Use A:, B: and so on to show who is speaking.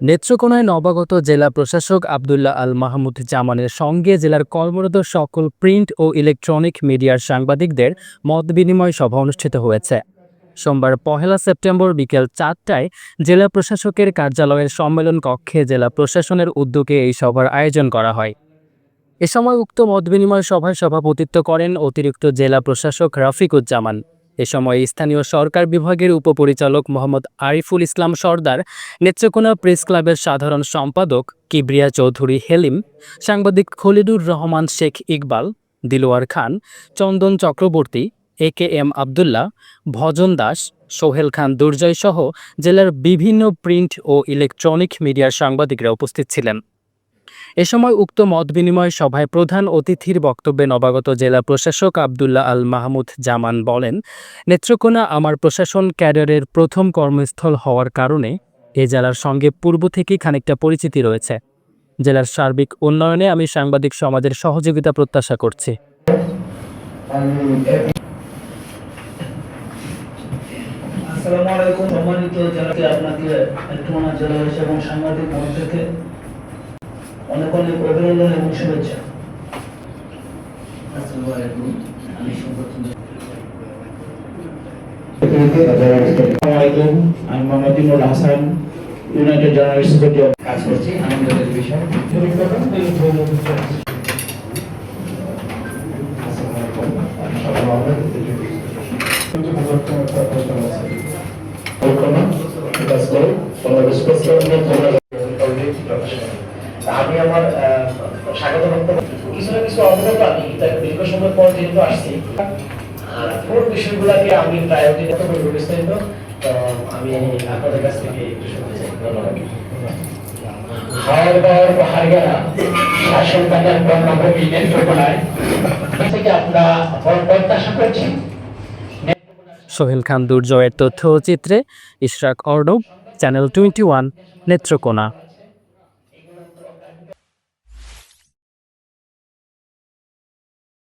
A: নেত্রকোনায় নবাগত জেলা প্রশাসক আব্দুল্লাহ আল মাহমুদ জামানের সঙ্গে জেলার কর্মরত সকল প্রিন্ট ও ইলেকট্রনিক মিডিয়ার সাংবাদিকদের মতবিনিময় সভা অনুষ্ঠিত হয়েছে। সোমবার ১ সেপ্টেম্বর বিকেল ৪টায় জেলা প্রশাসকের কার্যালয়ের সম্মেলন কক্ষে জেলা প্রশাসনের উদ্যোগে এই সভার আয়োজন করা হয়। এ সময় উক্ত মতবিনিময় সভায় সভাপতিত্ব করেন অতিরিক্ত জেলা প্রশাসক রফিকুজ্জামান। এ সময় স্থানীয় সরকার বিভাগের উপপরিচালক মোহাম্মদ আরিফুল ইসলাম সর্দার, নেত্রকোনা প্রেস ক্লাবের সাধারণ সম্পাদক কিবরিয়া চৌধুরী হেলিম, সাংবাদিক খলিলুর রহমান শেখ ইকবাল, দিলওয়ার খান, চন্দন চক্রবর্তী, AKM আবদুল্লাহ, ভজন দাস, সোহেল খান দুর্জয় সহ জেলার বিভিন্ন প্রিন্ট ও ইলেকট্রনিক মিডিয়ার সাংবাদিকরা উপস্থিত ছিলেন। এ সময় উক্ত মতবিনিময় সভায় প্রধান অতিথির বক্তব্যে নবাগত জেলা প্রশাসক আব্দুল্লাহ আল মাহমুদ জামান বলেন, নেত্রকোনা আমার প্রশাসন ক্যাডারের প্রথম কর্মস্থল হওয়ার কারণে এ জেলার সঙ্গে পূর্ব থেকেই খানিকটা পরিচিতি রয়েছে। জেলার সার্বিক উন্নয়নে আমি সাংবাদিক সমাজের সহযোগিতা প্রত্যাশা করছি।
B: আসসালামু আলাইকুম। সম্মানিত জেলাকে আপনাকে নেত্রকোনা জেলা এবং সাংবাদিক মঞ্চ থেকে অনেক অনেক অভিনন্দন এবং শুভেচ্ছা। আসসালামু আলাইকুম। আমি Mohammad Imrul Hasan, United journalist society কাজ করছি। আনন্দের বিষয় আমি আমার স্বাগত বক্তব্য কিছু না কিছু অবগত আমি দীর্ঘ সময় পর যেহেতু আসছি, পুরো বিষয়গুলোকে আমি প্রায়োরিটি দিতে পারবো বিস্তারিত। আমি আপনাদের কাছ থেকে একটু শুনতে চাই। ধন্যবাদ। শাসন কাটার কর্মভূমি নেত্রকোনায় থেকে আমরা প্রত্যাশা করছি।
A: সোহেল খান দুর্জয়ের তথ্যচিত্রে ইশরাক অর্ণব, চ্যানেল 21, নেত্রকোনা।